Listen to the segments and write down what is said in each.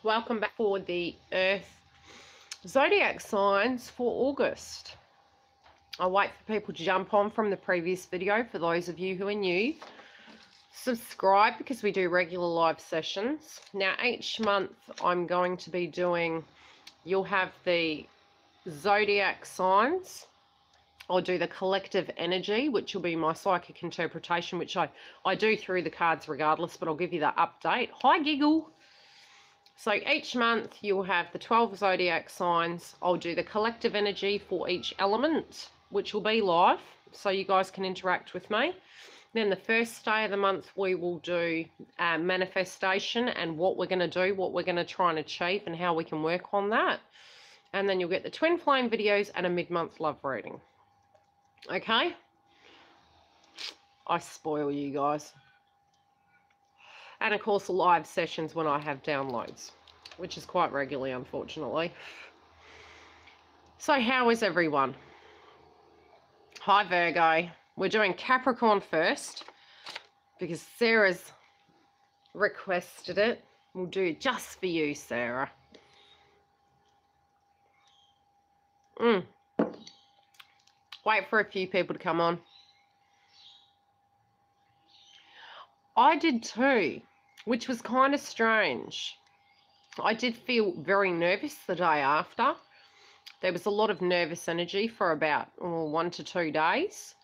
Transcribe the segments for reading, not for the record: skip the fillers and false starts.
Welcome back for the Earth Zodiac signs for August. I'll wait for people to jump on from the previous video. For those of you who are new, subscribe because we do regular live sessions. Now, each month I'm going to be doing, you'll have the Zodiac signs. I'll do the collective energy, which will be my psychic interpretation, which I do through the cards regardless, but I'll give you the update. Hi, Giggle. So each month you'll have the 12 zodiac signs. I'll do the collective energy for each element, which will be live, so you guys can interact with me. Then the first day of the month we will do manifestation and what we're going to do, what we're going to try and achieve and how we can work on that. And then you'll get the twin flame videos and a mid-month love reading. Okay? I spoil you guys. And of course, live sessions when I have downloads, which is quite regularly, unfortunately. So how is everyone? Hi, Virgo. We're doing Capricorn first because Sarah's requested it. We'll do it just for you, Sarah. Wait for a few people to come on. I did too, which was kind of strange. I did feel very nervous the day after. There was a lot of nervous energy for about 1 to 2 days.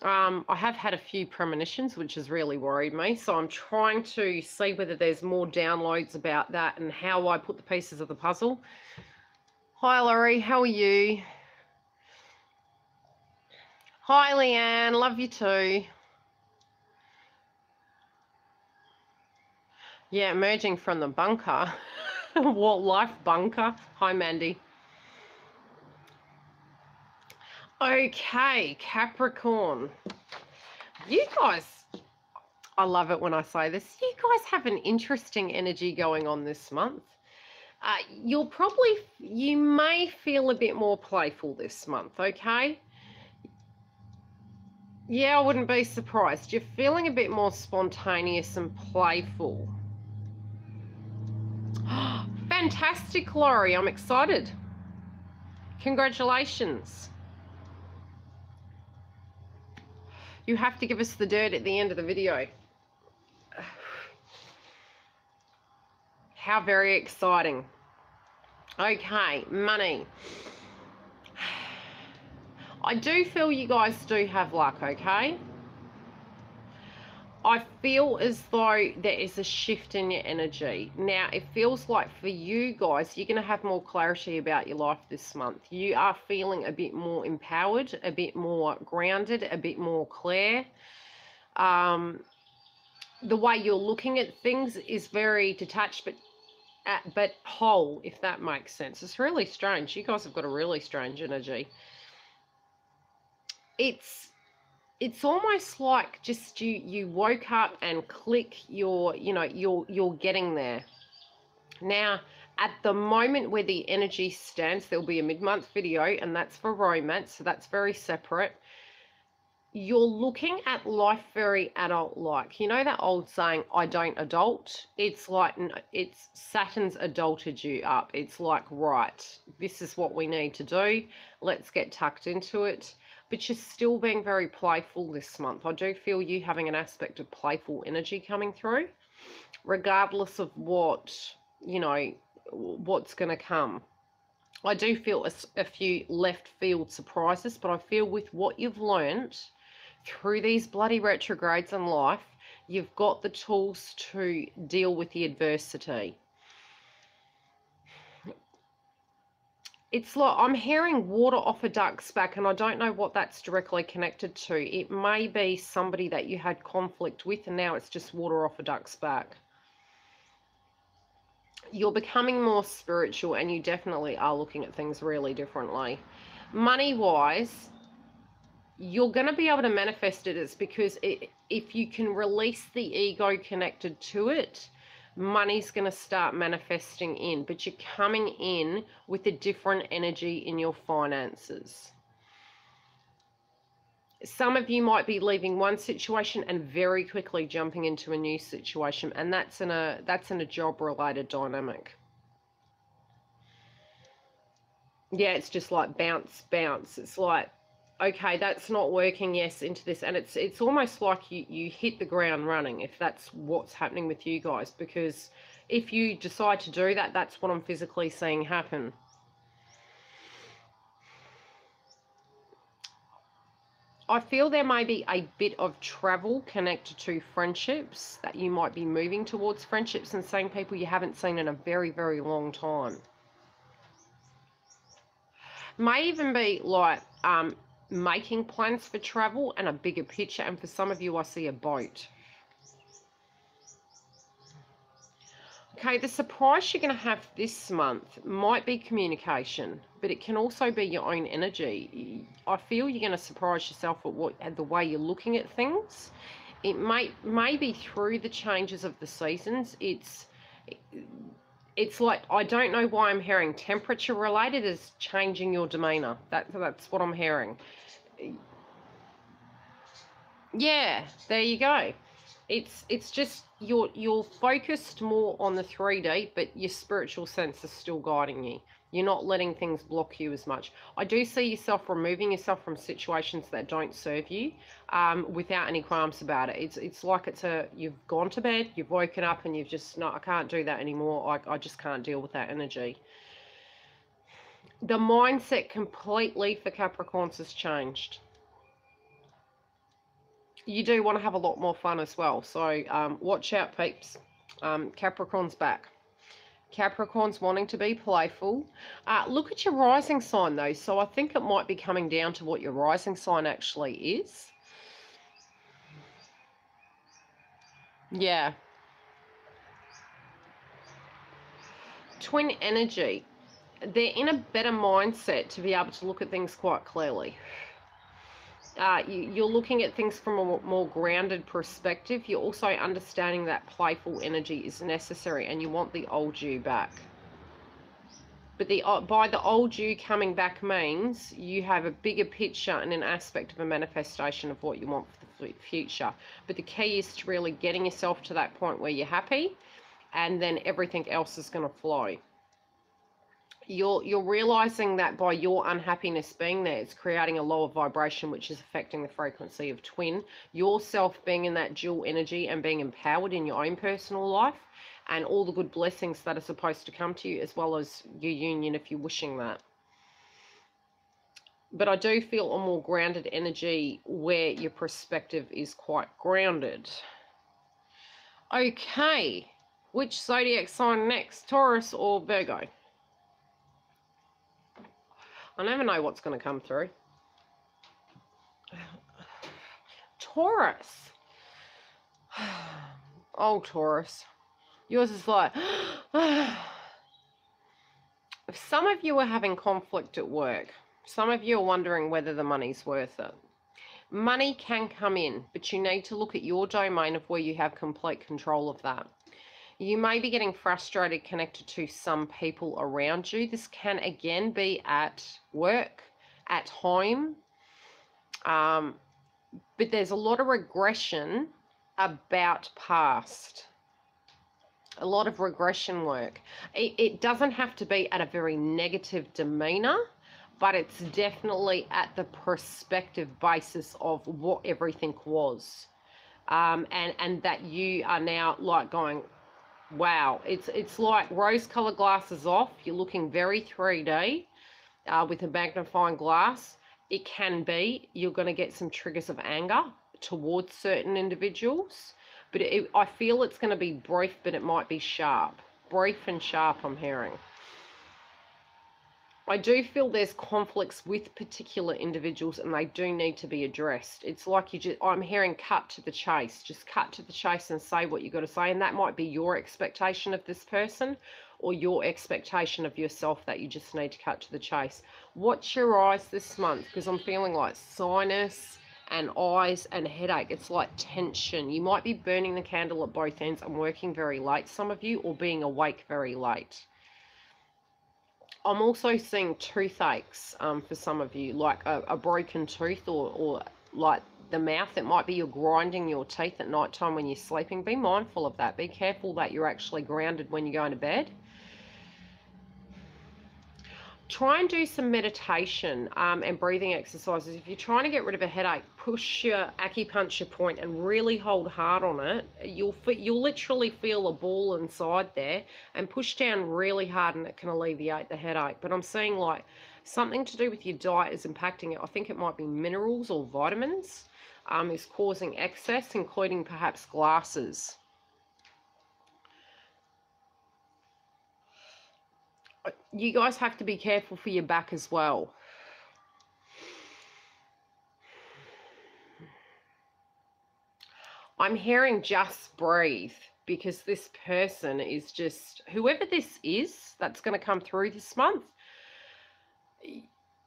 I have had a few premonitions, which has really worried me. So I'm trying to see whether there's more downloads about that and how I put the pieces of the puzzle. Hi, Laurie. How are you? Hi, Leanne. Love you too. Yeah, emerging from the bunker. What life bunker? Hi, Mandy. Okay, Capricorn. You guys, I love it when I say this. You guys have an interesting energy going on this month. You may feel a bit more playful this month, okay? Yeah, I wouldn't be surprised. You're feeling a bit more spontaneous and playful. Fantastic, Laurie. I'm excited. Congratulations. You have to give us the dirt at the end of the video. How very exciting. Okay, money. I do feel you guys do have luck, okay? I feel as though there is a shift in your energy. Now, it feels like for you guys, you're going to have more clarity about your life this month. You are feeling a bit more empowered, a bit more grounded, a bit more clear. The way you're looking at things is very detached, but whole, if that makes sense. It's really strange. You guys have got a really strange energy. It's almost like just you woke up and click, you're getting there. Now, at the moment where the energy stands, there'll be a mid-month video, and that's for romance, so that's very separate. You're looking at life very adult-like. You know that old saying, I don't adult? It's like, it's Saturn's adulted you up. It's like, right, this is what we need to do. Let's get tucked into it. But you're still being very playful this month. I do feel you having an aspect of playful energy coming through, regardless of what's going to come. I do feel a few left field surprises, but I feel with what you've learned through these bloody retrogrades in life, you've got the tools to deal with the adversity. It's like I'm hearing water off a duck's back, and I don't know what that's directly connected to. It may be somebody that you had conflict with, and now it's just water off a duck's back. You're becoming more spiritual, and you definitely are looking at things really differently. Money-wise, you're going to be able to manifest it. It's because if you can release the ego connected to it, money's going to start manifesting in, but you're coming in with a different energy in your finances. Some of you might be leaving one situation and very quickly jumping into a new situation, and that's in a job related dynamic. Yeah, it's just like bounce, bounce. It's like, okay, that's not working, yes, into this. And it's almost like you hit the ground running, if that's what's happening with you guys, because if you decide to do that, that's what I'm physically seeing happen. I feel there may be a bit of travel connected to friendships, that you might be moving towards friendships and seeing people you haven't seen in a very, very long time. May even be like making plans for travel and a bigger picture. And for some of you, I see a boat. Okay, the surprise you're going to have this month might be communication, but it can also be your own energy. I feel you're going to surprise yourself at the way you're looking at things. It may be through the changes of the seasons. It's like, I don't know why I'm hearing temperature related is changing your demeanor. That's what I'm hearing. Yeah, there you go. It's just you're focused more on the 3D, but your spiritual sense is still guiding you. You're not letting things block you as much. I do see yourself removing yourself from situations that don't serve you, without any qualms about it. It's like you've gone to bed, you've woken up, and you've just, no, I can't do that anymore. I just can't deal with that energy. The mindset completely for Capricorns has changed. You do want to have a lot more fun as well. So watch out, peeps. Capricorn's back. Capricorn's wanting to be playful. Look at your rising sign, though. So I think it might be coming down to what your rising sign actually is. Yeah. Twin energy. They're in a better mindset to be able to look at things quite clearly. You're looking at things from a more grounded perspective. You're also understanding that playful energy is necessary and you want the old you back. But by the old you coming back means you have a bigger picture and an aspect of a manifestation of what you want for the future. But the key is to really getting yourself to that point where you're happy, and then everything else is going to flow. You're realizing that by your unhappiness being there, it's creating a lower vibration, which is affecting the frequency of twin. Yourself being in that dual energy and being empowered in your own personal life, and all the good blessings that are supposed to come to you, as well as your union if you're wishing that. But I do feel a more grounded energy where your perspective is quite grounded. Okay, which zodiac sign next? Taurus or Virgo? I never know what's going to come through. Taurus. Oh, Taurus. Yours is like... Some of you are having conflict at work. Some of you are wondering whether the money's worth it. Money can come in, but you need to look at your domain of where you have complete control of that. You may be getting frustrated connected to some people around you. This can again be at work, at home. But there's a lot of regression about past. A lot of regression work. It doesn't have to be at a very negative demeanor, but it's definitely at the perspective basis of what everything was. And that you are now like going, wow, it's like rose-colored glasses off. You're looking very 3D with a magnifying glass. It can be you're going to get some triggers of anger towards certain individuals, but I feel it's going to be brief, but it might be sharp. Brief and sharp, I'm hearing. I do feel there's conflicts with particular individuals and they do need to be addressed. It's like I'm hearing cut to the chase. Just cut to the chase and say what you got to say. And that might be your expectation of this person or your expectation of yourself, that you just need to cut to the chase. Watch your eyes this month, because I'm feeling like sinus and eyes and headache. It's like tension. You might be burning the candle at both ends and working very late, some of you, or being awake very late. I'm also seeing toothaches for some of you, like a broken tooth or like the mouth. It might be you're grinding your teeth at night time when you're sleeping. Be mindful of that. Be careful that you're actually grounded when you're going to bed. Try and do some meditation and breathing exercises. If you're trying to get rid of a headache, push your acupuncture point and really hold hard on it. You'll literally feel a ball inside there, and push down really hard, and it can alleviate the headache. But I'm seeing like something to do with your diet is impacting it. I think it might be minerals or vitamins is causing excess, including perhaps glasses. You guys have to be careful for your back as well. I'm hearing just breathe, because this person is just, whoever this is that's going to come through this month,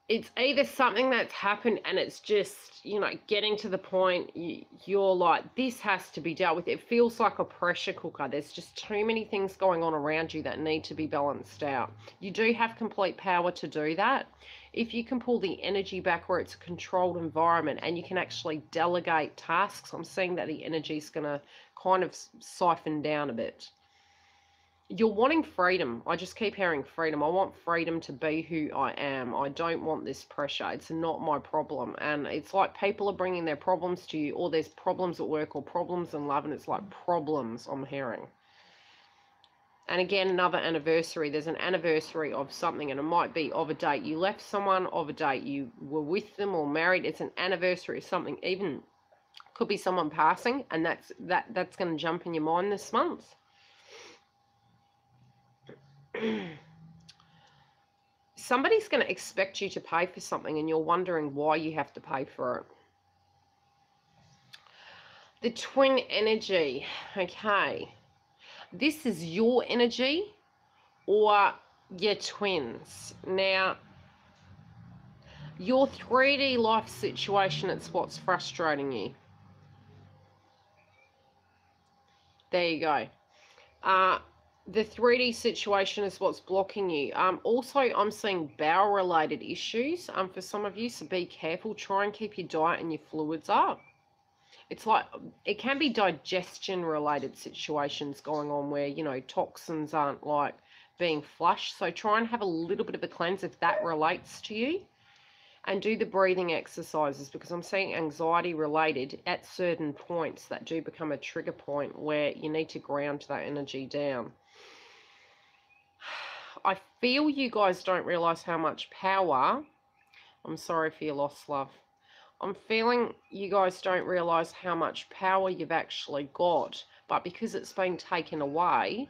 it's either something that's happened and it's just, you know, getting to the point you're like, this has to be dealt with. It feels like a pressure cooker. There's just too many things going on around you that need to be balanced out. You do have complete power to do that. If you can pull the energy back where it's a controlled environment and you can actually delegate tasks, I'm seeing that the energy is going to kind of siphon down a bit. You're wanting freedom. I just keep hearing freedom. I want freedom to be who I am. I don't want this pressure. It's not my problem. And it's like people are bringing their problems to you, or there's problems at work or problems in love, and it's like problems I'm hearing. And again, another anniversary. There's an anniversary of something, and it might be of a date you left someone, of a date you were with them or married. It's an anniversary of something. Even could be someone passing, and that's going to jump in your mind this month. Somebody's going to expect you to pay for something and you're wondering why you have to pay for it. The twin energy. Okay. This is your energy or your twins. Now, your 3D life situation, it's what's frustrating you. There you go. The 3D situation is what's blocking you. Also, I'm seeing bowel-related issues for some of you, so be careful. Try and keep your diet and your fluids up. It's like, it can be digestion-related situations going on where, you know, toxins aren't like being flushed. So try and have a little bit of a cleanse if that relates to you. And do the breathing exercises, because I'm seeing anxiety related at certain points that do become a trigger point where you need to ground that energy down. I feel you guys don't realize how much power, I'm sorry for your loss, love. I'm feeling you guys don't realize how much power you've actually got, but because it's been taken away,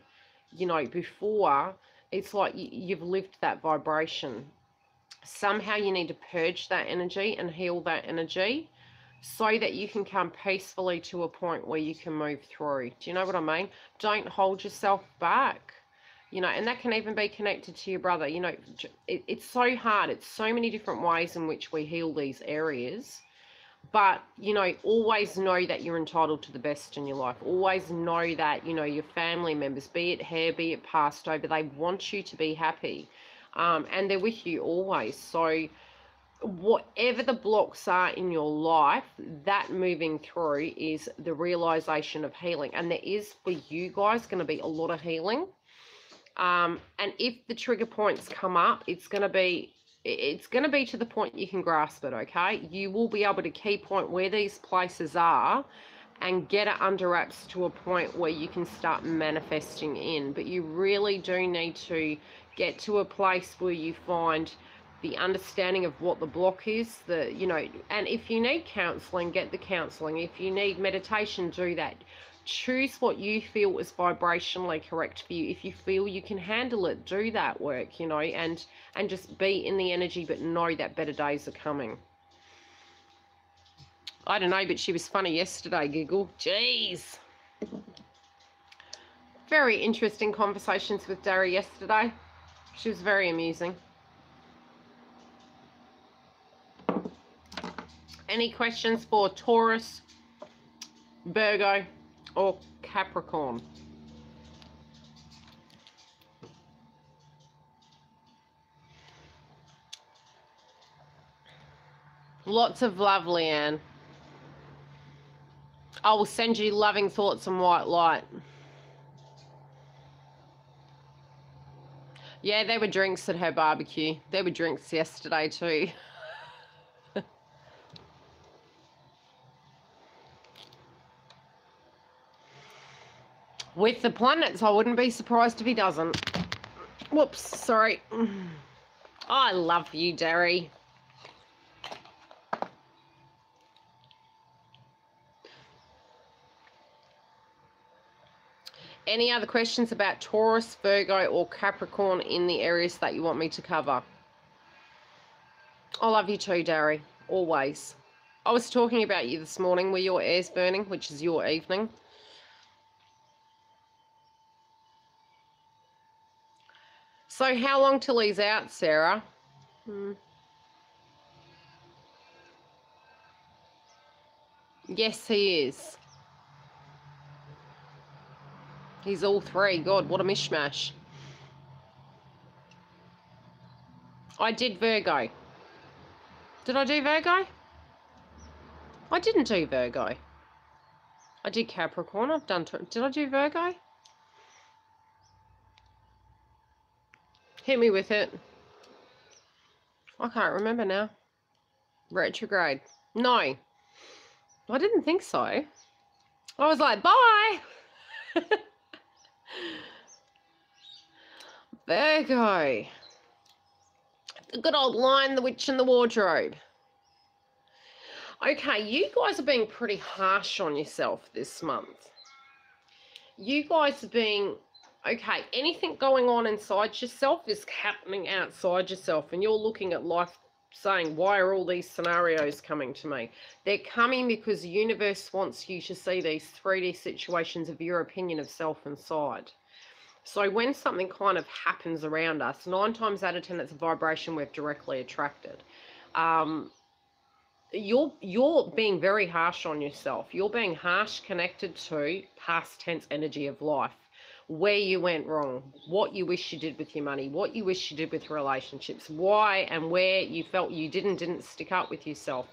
you know, before, it's like you've lived that vibration. Somehow you need to purge that energy and heal that energy so that you can come peacefully to a point where you can move through. Do you know what I mean? Don't hold yourself back. You know, and that can even be connected to your brother. You know, it's so hard. It's so many different ways in which we heal these areas. But, you know, always know that you're entitled to the best in your life. Always know that, you know, your family members, be it hair, be it passed over, they want you to be happy. And they're with you always. So whatever the blocks are in your life, that moving through is the realization of healing. And there is, for you guys, going to be a lot of healing. And if the trigger points come up, it's going to be to the point you can grasp it, okay? You will be able to key point where these places are and get it under wraps to a point where you can start manifesting in. But you really do need to get to a place where you find the understanding of what the block is, you know, and if you need counseling, get the counseling. If you need meditation, do that. Choose what you feel is vibrationally correct for you. If you feel you can handle it, do that work, you know, and just be in the energy, but know that better days are coming. I don't know, but she was funny yesterday, Giggle. Jeez. Very interesting conversations with Dara yesterday. She was very amusing. Any questions for Taurus, Virgo, or Capricorn? Lots of love, Leanne. I will send you loving thoughts and white light. Yeah, there were drinks at her barbecue. There were drinks yesterday too. With the planets, I wouldn't be surprised if he doesn't. Whoops, sorry. I love you, Derry. Any other questions about Taurus, Virgo, or Capricorn in the areas that you want me to cover? I love you too, Derry. Always. I was talking about you this morning. Were your ears burning, which is your evening? So how long till he's out, Sarah? Yes, he is. He's all three. God, what a mishmash. I did Virgo. Did I do Virgo? I didn't do Virgo. I did Capricorn. I've done... Did I do Virgo? Hit me with it. I can't remember now. Retrograde. No. I didn't think so. I was like, bye. Virgo. The good old Lion, the Witch, and the Wardrobe. Okay, you guys are being pretty harsh on yourself this month. You guys are being... Okay, anything going on inside yourself is happening outside yourself, and you're looking at life saying, why are all these scenarios coming to me? They're coming because the universe wants you to see these 3D situations of your opinion of self inside. So when something kind of happens around us, 9 times out of 10, it's a vibration we've directly attracted. You're being very harsh on yourself. You're being harsh connected to past tense energy of life. Where you went wrong, what you wish you did with your money, what you wish you did with relationships, why and where you felt you didn't stick up with yourself.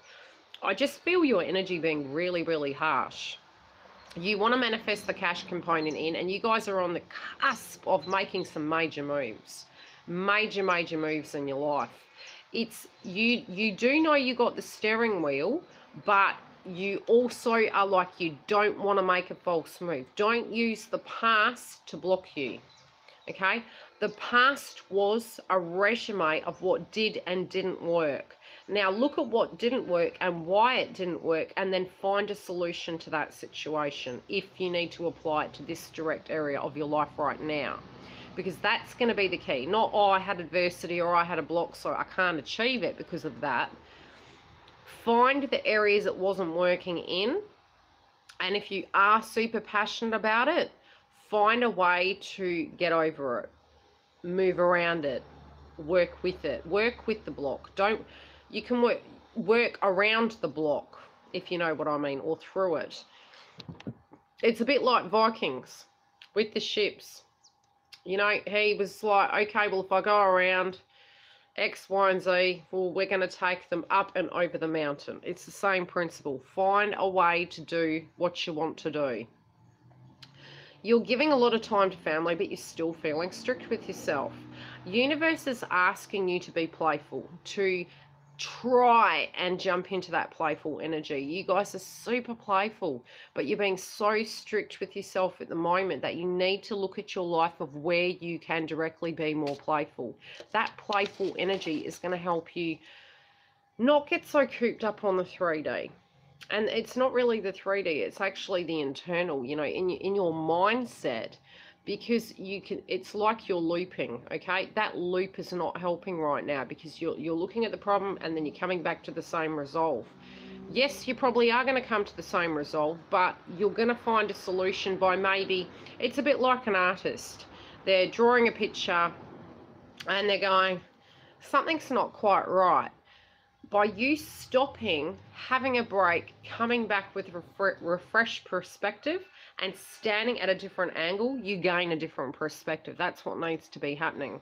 I just feel your energy being really, really harsh. You want to manifest the cash component in, and you guys are on the cusp of making some major moves. Major moves in your life. It's you do know you got the steering wheel, but you also are like, you don't want to make a false move. Don't use the past to block you, okay? The past was a resume of what did and didn't work. Now look at what didn't work and why it didn't work, and then find a solution to that situation if you need to apply it to this direct area of your life right now. Because that's going to be the key. Not, oh, I had adversity or I had a block, so I can't achieve it because of that. Find the areas it wasn't working in, and if you are super passionate about it, find a way to get over it, move around it, work with it, work with the block. You can work around the block, if you know what I mean, or through it. It's a bit like Vikings with the ships. You know, he was like, okay, well, if I go around X, Y, and Z, well, we're going to take them up and over the mountain. It's the same principle. Find a way to do what you want to do. You're giving a lot of time to family, but you're still feeling strict with yourself. Universe is asking you to be playful, to try and jump into that playful energy. You guys are super playful, but you're being so strict with yourself at the moment that you need to look at your life of where you can directly be more playful. That playful energy is going to help you not get so cooped up on the 3D. And it's not really the 3D, it's actually the internal, you know, in your mindset. Because it's like you're looping, okay? That loop is not helping right now, because you're looking at the problem and then you're coming back to the same resolve. Yes, you probably are going to come to the same resolve, but you're going to find a solution by maybe, it's a bit like an artist. They're drawing a picture and they're going, something's not quite right. By you stopping, having a break, coming back with refreshed perspective, and standing at a different angle, you gain a different perspective. That's what needs to be happening.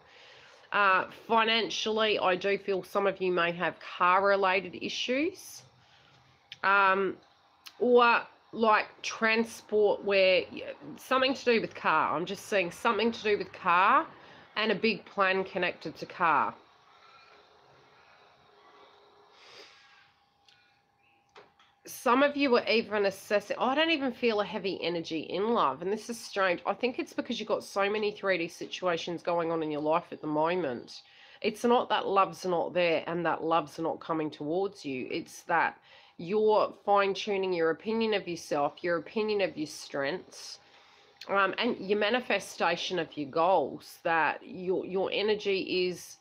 Financially, I do feel some of you may have car-related issues. Or like transport, where something to do with car. I'm just saying something to do with car and a big plan connected to car. Some of you are even assessing, I don't even feel a heavy energy in love. And this is strange. I think it's because you've got so many 3D situations going on in your life at the moment. It's not that love's not there and that love's not coming towards you. It's that you're fine-tuning your opinion of yourself, your opinion of your strengths, and your manifestation of your goals, that your energy is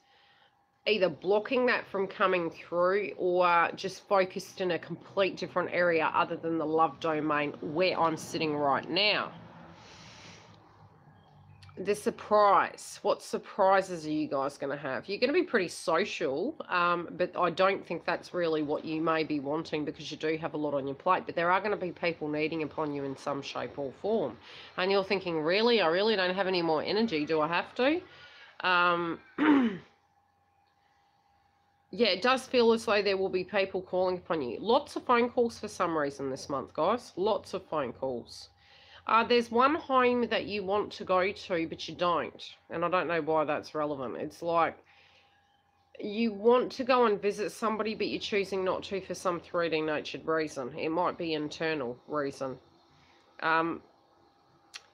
either blocking that from coming through or just focused in a complete different area other than the love domain where I'm sitting right now. The surprise. What surprises are you guys going to have? You're going to be pretty social, but I don't think that's really what you may be wanting, because you do have a lot on your plate. But there are going to be people needing upon you in some shape or form. And you're thinking, really? I really don't have any more energy. Do I have to? Yeah, it does feel as though there will be people calling upon you. Lots of phone calls for some reason this month, guys. Lots of phone calls. There's one home that you want to go to, but you don't. And I don't know why that's relevant. It's like you want to go and visit somebody, but you're choosing not to for some 3D natured reason. It might be internal reason.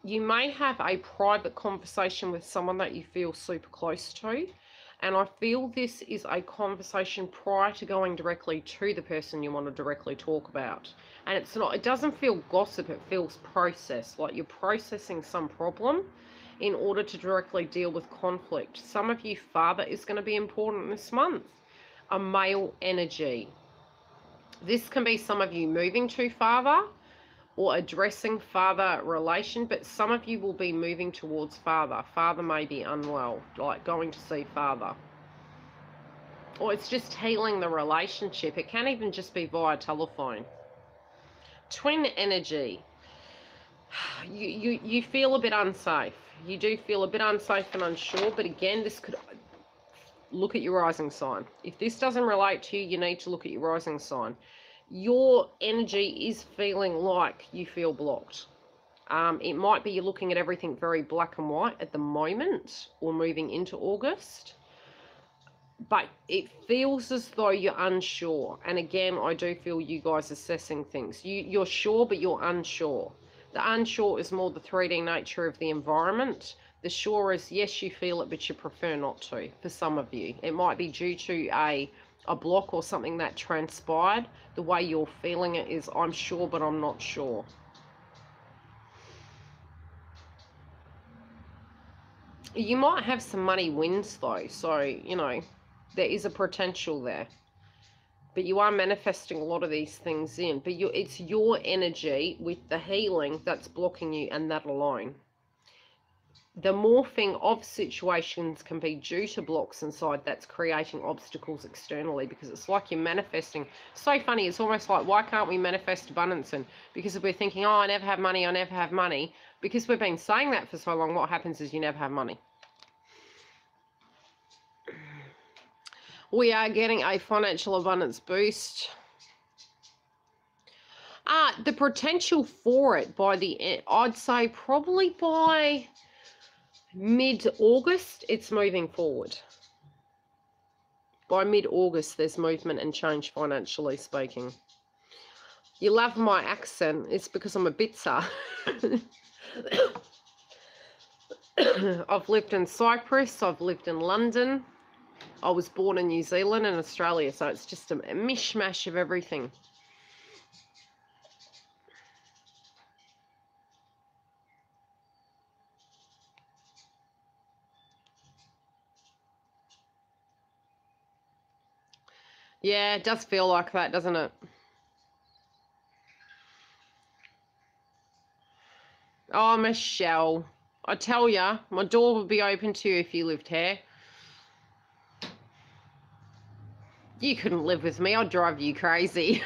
You may have a private conversation with someone that you feel super close to. And I feel this is a conversation prior to going directly to the person you want to directly talk about. And it's not, it doesn't feel gossip, it feels process, like you're processing some problem in order to directly deal with conflict. Some of you, father is going to be important this month. A male energy. This can be some of you moving to father or addressing father relation, but some of you will be moving towards father. Father may be unwell, like going to see father. Or it's just healing the relationship. It can even just be via telephone. Twin energy. You feel a bit unsafe. You do feel a bit unsafe and unsure, but again, this could... Look at your rising sign. If this doesn't relate to you, you need to look at your rising sign. Your energy is feeling like you feel blocked. It might be you're looking at everything very black and white at the moment, or moving into August. But it feels as though you're unsure. And again, I do feel you guys assessing things. You're sure, but you're unsure. The unsure is more the 3D nature of the environment. The sure is, yes, you feel it, but you prefer not to, for some of you. It might be due to a block or something that transpired. The way you're feeling it is, I'm sure, but I'm not sure. You might have some money wins, though. So, you know, there is a potential there. But you are manifesting a lot of these things in. But it's your energy with the healing that's blocking you, and that alone. The morphing of situations can be due to blocks inside that's creating obstacles externally, because it's like you're manifesting. So funny, it's almost like, why can't we manifest abundance? And because if we're thinking, oh, I never have money, I never have money, because we've been saying that for so long, what happens is you never have money. We are getting a financial abundance boost. The potential for it by the, I'd say probably by mid-August, it's moving forward. By mid-August, there's movement and change, financially speaking. You love my accent. It's because I'm a bitzer. I've lived in Cyprus. I've lived in London. I was born in New Zealand and Australia, so it's just a mishmash of everything. Yeah, it does feel like that, doesn't it? Oh, Michelle, I tell ya, my door would be open to you if you lived here. You couldn't live with me. I'd drive you crazy.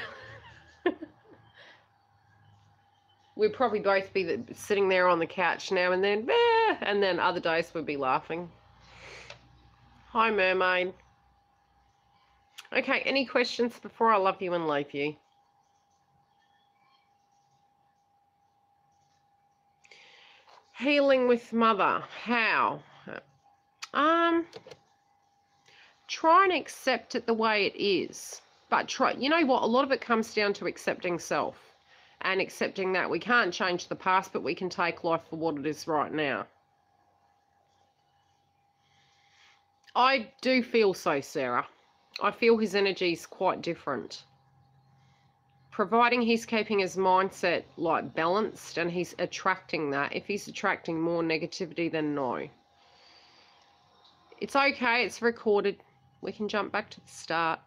We'd probably both be sitting there on the couch now and then other days we'd be laughing. Hi, mermaid. Okay, any questions before I love you and leave you? Healing with mother. How? Try and accept it the way it is. But try, you know what? A lot of it comes down to accepting self and accepting that we can't change the past, but we can take life for what it is right now. I do feel so, Sarah. I feel his energy is quite different. Providing he's keeping his mindset like balanced and he's attracting that. If he's attracting more negativity, then no. It's okay. It's recorded. We can jump back to the start.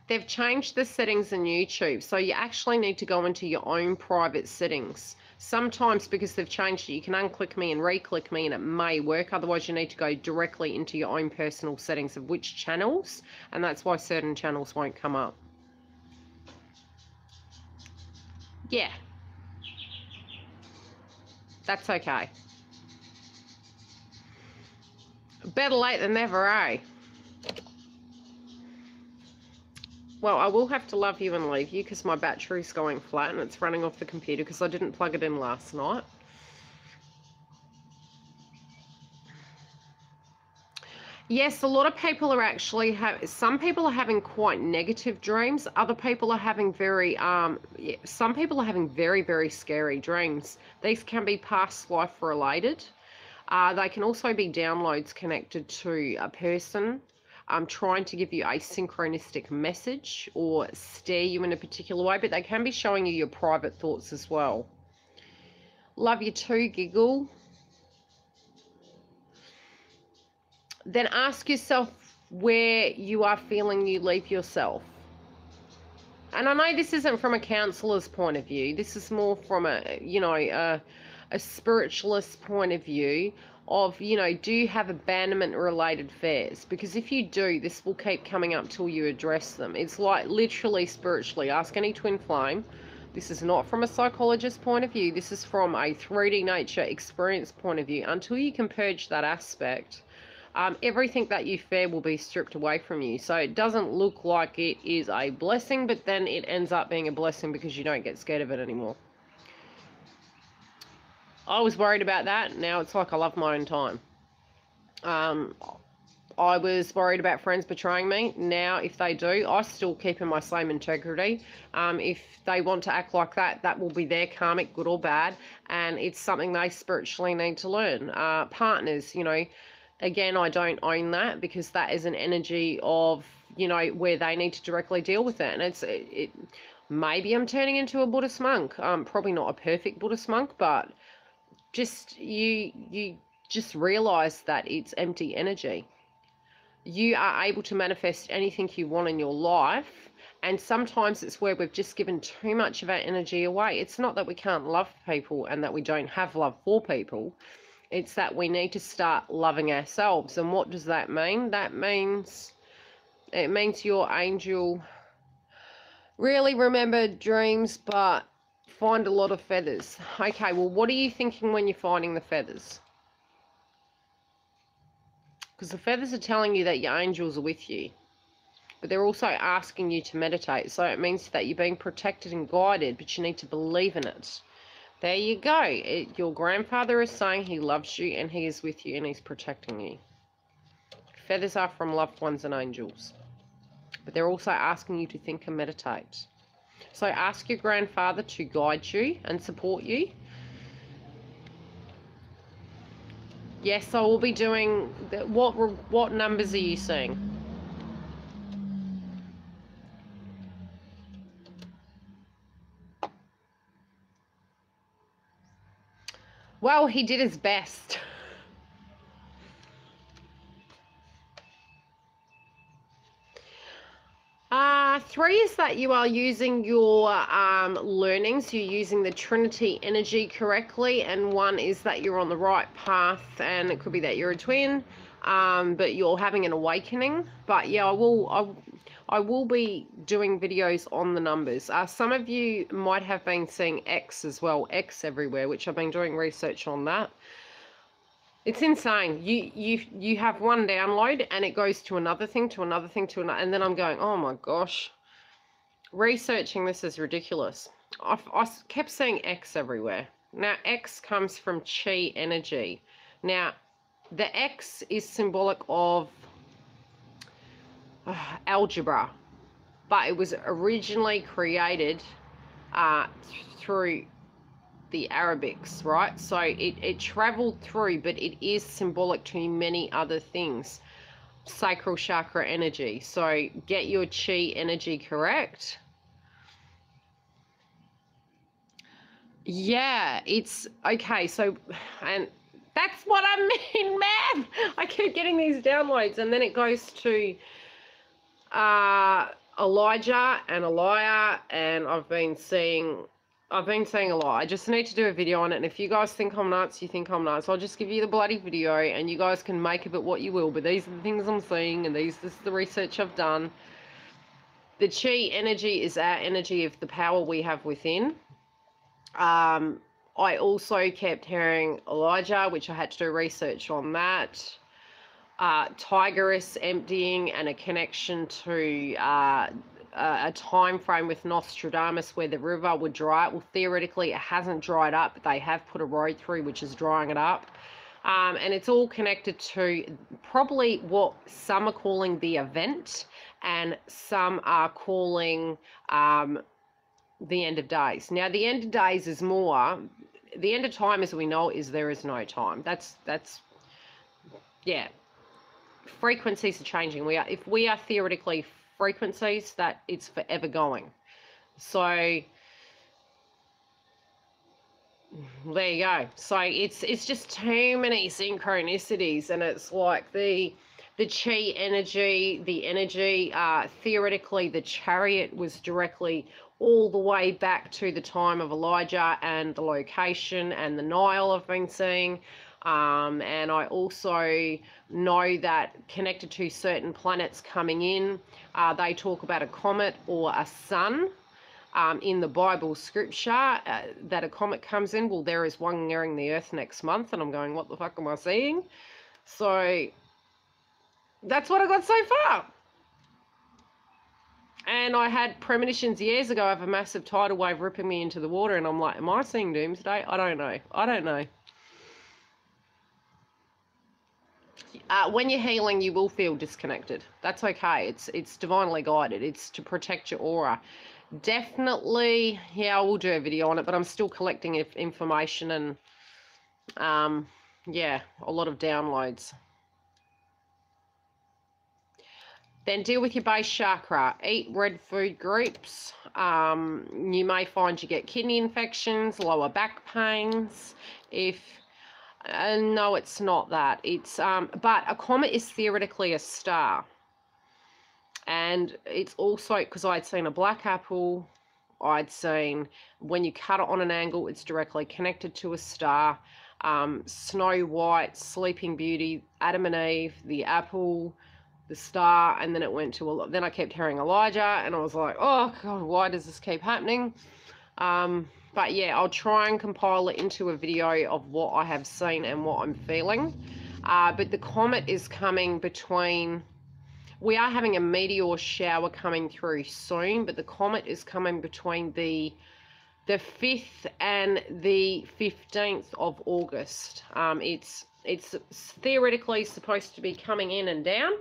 They've changed the settings in YouTube, so you actually need to go into your own private settings. Sometimes because they've changed it, you can unclick me and re-click me and it may work. Otherwise, you need to go directly into your own personal settings of which channels, and that's why certain channels won't come up. Yeah. That's okay. Better late than never, eh? Well, I will have to love you and leave you because my battery's going flat and it's running off the computer because I didn't plug it in last night. Yes, a lot of people are actually some people are having quite negative dreams. Other people are having some people are having very, very scary dreams. These can be past life related. They can also be downloads connected to a person trying to give you a synchronistic message or steer you in a particular way, but they can be showing you your private thoughts as well. Love you too, Giggle. Then ask yourself where you are feeling you leave yourself. And I know this isn't from a counselor's point of view. This is more from a spiritualist point of view of, do you have abandonment related fears? Because if you do, this will keep coming up till you address them. It's like literally spiritually. Ask any twin flame. This is not from a psychologist's point of view. This is from a 3D nature experience point of view. Until you can purge that aspect, everything that you fear will be stripped away from you. So it doesn't look like it is a blessing, but then it ends up being a blessing because you don't get scared of it anymore. I was worried about that. Now it's like I love my own time. I was worried about friends betraying me. Now, if they do, I still keep in my same integrity. If they want to act like that, that will be their karmic, good or bad. And it's something they spiritually need to learn. Partners, again, I don't own that because that is an energy of, where they need to directly deal with it. And maybe I'm turning into a Buddhist monk. Probably not a perfect Buddhist monk, but just you just realize that it's empty energy. You are able to manifest anything you want in your life, and sometimes it's where we've just given too much of our energy away. It's not that we can't love people and that we don't have love for people. It's that we need to start loving ourselves. And what does that mean? It means your angel really remember dreams, but find a lot of feathers. Okay, well, what are you thinking when you're finding the feathers? Because the feathers are telling you that your angels are with you. But they're also asking you to meditate. So it means that you're being protected and guided, but you need to believe in it. There you go. Your grandfather is saying he loves you and he is with you and he's protecting you. Feathers are from loved ones and angels. But they're also asking you to think and meditate. So ask your grandfather to guide you and support you. Yes, I will be doing... What numbers are you seeing? Well, he did his best. 3 is that you are using your learnings, you're using the Trinity energy correctly, and 1 is that you're on the right path, and it could be that you're a twin, but you're having an awakening. But yeah, I will be doing videos on the numbers. Some of you might have been seeing X as well, X everywhere, which I've been doing research on that. It's insane. You have one download and it goes to another thing, to another thing, to another, and then I'm going, oh my gosh. Researching this is ridiculous. I kept seeing X everywhere. Now, X comes from chi energy. Now, the X is symbolic of algebra, but it was originally created through the Arabics, right? So it traveled through, but it is symbolic to many other things. Sacral chakra energy. So get your chi energy correct. Yeah, it's okay. So, and that's what I mean, man. I keep getting these downloads, and then it goes to Elijah and Elijah, and I've been seeing a lot. I just need to do a video on it, and if you guys think I'm nuts, you think I'm nuts, I'll just give you the bloody video, and you guys can make of it what you will, but these are the things I'm seeing, and this is the research I've done. The chi energy is our energy of the power we have within. I also kept hearing Elijah, which I had to do research on that. Tigress emptying and a connection to a time frame with Nostradamus where the river would dry up. Well, theoretically, it hasn't dried up, but they have put a road through which is drying it up. And it's all connected to probably what some are calling the event and some are calling the end of days. Now, the end of days is more, the end of time as we know is there is no time. That's yeah. Frequencies are changing. If we are theoretically frequencies, that it's forever going. So there you go. So it's just too many synchronicities, and it's like the chi energy, the energy, theoretically the chariot was directly all the way back to the time of Elijah and the location and the Nile I've been seeing. And I also know that connected to certain planets coming in, they talk about a comet or a sun. In the Bible scripture, that a comet comes in. Well, there is one nearing the Earth next month, and I'm going, what the fuck am I seeing? So that's what I got so far. And I had premonitions years ago of a massive tidal wave ripping me into the water, and I'm like, am I seeing doomsday? I don't know. I don't know. When you're healing, you will feel disconnected. That's okay. It's divinely guided. It's to protect your aura. Definitely, yeah, I will do a video on it, but I'm still collecting information and, yeah, a lot of downloads. Then deal with your base chakra. Eat red food groups. You may find you get kidney infections, lower back pains. No, it's not that. It's but a comet is theoretically a star. And it's also, because I'd seen a black apple, I'd seen when you cut it on an angle, it's directly connected to a star. Snow White, Sleeping Beauty, Adam and Eve, the apple, the star, and then it went to then I kept hearing Elijah, and I was like, oh God, why does this keep happening? But yeah, I'll try and compile it into a video of what I have seen and what I'm feeling. But the comet is coming between, we are having a meteor shower coming through soon, but the comet is coming between the 5th and the 15th of August. It's theoretically supposed to be coming in and down,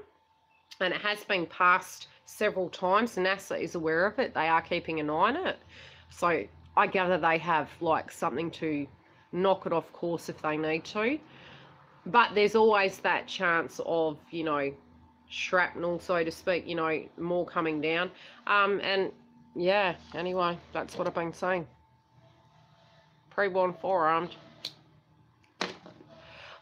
and it has been passed several times. NASA is aware of it. They are keeping an eye on it. So I gather they have like something to knock it off course if they need to. But there's always that chance of, you know, shrapnel, so to speak, you know, more coming down. And yeah, anyway, that's what I've been saying. Pre-born forearmed.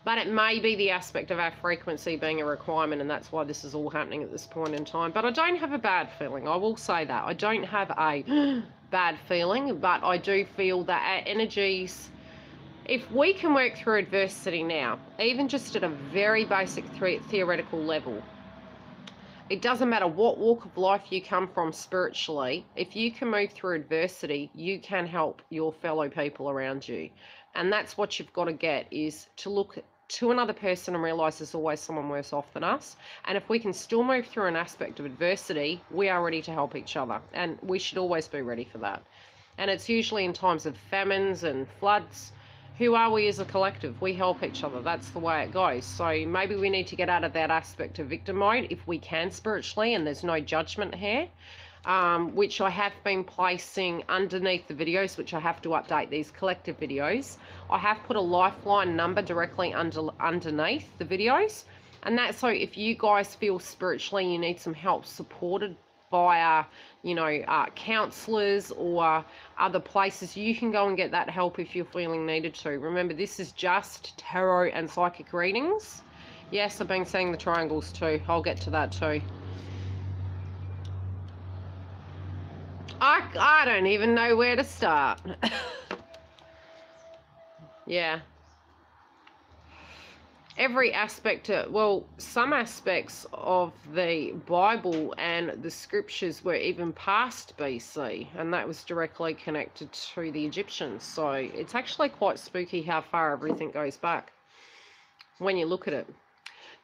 But it may be the aspect of our frequency being a requirement, and that's why this is all happening at this point in time. But I don't have a bad feeling. I will say that. I don't have a bad feeling, but I do feel that our energies, if we can work through adversity now, even just at a very basic theoretical level, it doesn't matter what walk of life you come from spiritually, if you can move through adversity, you can help your fellow people around you. And that's what you've got to get, is to look to another person and realize there's always someone worse off than us. And if we can still move through an aspect of adversity, we are ready to help each other. And we should always be ready for that. And it's usually in times of famines and floods. Who are we as a collective? We help each other. That's the way it goes. So maybe we need to get out of that aspect of victim mode if we can spiritually, and there's no judgment here, which I have been placing underneath the videos, which I have to update these collective videos. I have put a lifeline number directly underneath the videos. And that's so if you guys feel spiritually you need some help supported by, counselors or other places, you can go and get that help if you're feeling needed to. Remember, this is just tarot and psychic readings. Yes, I've been seeing the triangles too. I'll get to that too. I don't even know where to start. Yeah. Every aspect, well, some aspects of the Bible and the scriptures were even past BC, and that was directly connected to the Egyptians. So it's actually quite spooky how far everything goes back when you look at it.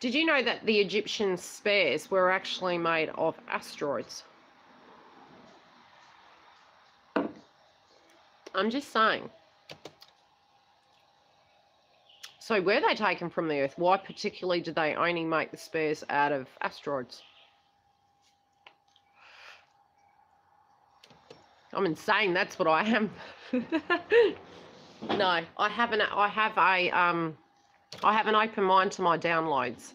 Did you know that the Egyptian spears were actually made of asteroids? I'm just saying. So were they taken from the Earth? Why particularly did they only make the spears out of asteroids? I'm insane. That's what I am. No, I have an open mind to my downloads.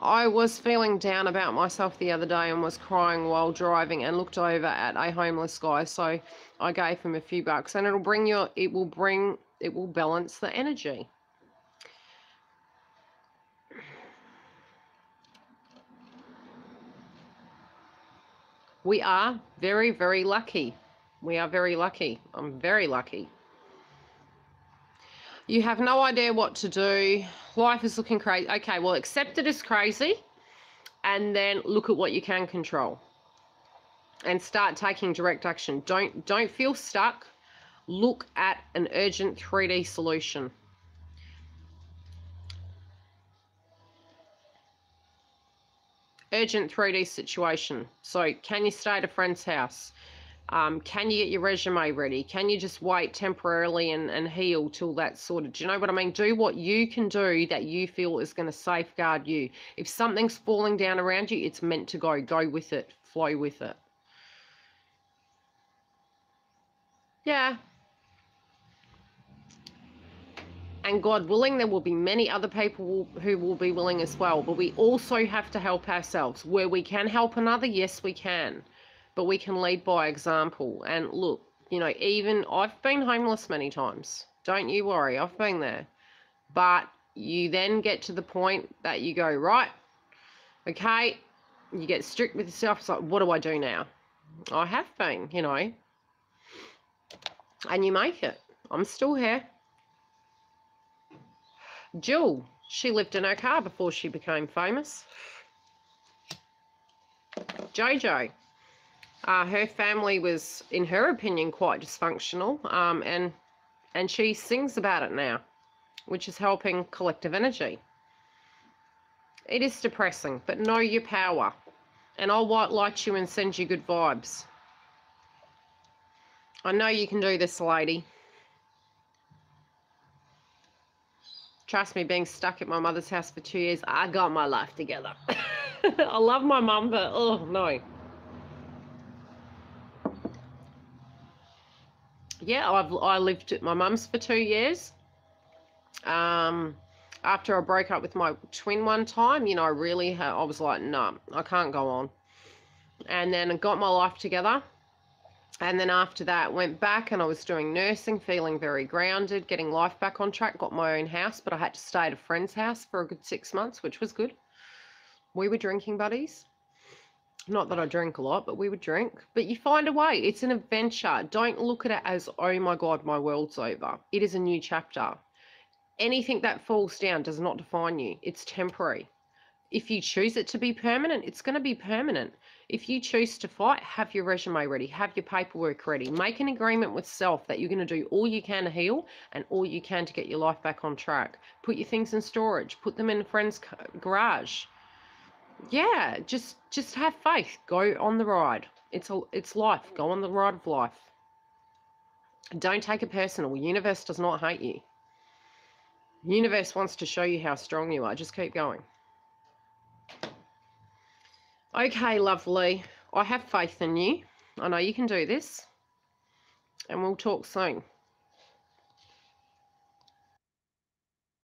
I was feeling down about myself the other day and was crying while driving and looked over at a homeless guy. So I gave him a few bucks, and it will balance the energy. We are very, very lucky. We are very lucky. I'm very lucky. You have no idea what to do. Life is looking crazy. Okay, well, accept it as crazy and then look at what you can control and start taking direct action. Don't feel stuck. Look at an urgent 3D solution. Urgent 3D situation. So can you stay at a friend's house? Can you get your resume ready? Can you just wait temporarily and heal till that's sorted? Do you know what I mean? Do what you can do that you feel is going to safeguard you. If something's falling down around you, it's meant to go. Go with it. Flow with it. Yeah. And God willing, there will be many other people who will be willing as well. But we also have to help ourselves. Where we can help another, yes, we can. But we can lead by example. And look, even I've been homeless many times. Don't you worry, I've been there. But you then get to the point that you go, right, okay, you get strict with yourself. It's like, what do I do now? I have been, and you make it. I'm still here. Jill, she lived in her car before she became famous. Jojo, her family was, in her opinion, quite dysfunctional, and she sings about it now, which is helping collective energy. It is depressing, but know your power, and I'll white light you and send you good vibes. I know you can do this, lady. Trust me, being stuck at my mother's house for 2 years, I got my life together. I love my mum, but oh no. Yeah, I lived at my mum's for 2 years. After I broke up with my twin one time, I was like, no, I can't go on. And then I got my life together. And then after that, went back and I was doing nursing, feeling very grounded, getting life back on track, got my own house, but I had to stay at a friend's house for a good 6 months, which was good. We were drinking buddies. Not that I drink a lot, but we would drink. But you find a way. It's an adventure. Don't look at it as, oh my God, my world's over. It is a new chapter. Anything that falls down does not define you. It's temporary. If you choose it to be permanent, it's going to be permanent. If you choose to fight, have your resume ready, have your paperwork ready, make an agreement with self that you're going to do all you can to heal and all you can to get your life back on track. Put your things in storage, put them in a friend's garage. yeah, just have faith. Go on the ride. It's life. Go on the ride of life. Don't take it personal. Universe does not hate you. Universe wants to show you how strong you are. Just keep going. Okay, lovely. I have faith in you. I know you can do this. And we'll talk soon.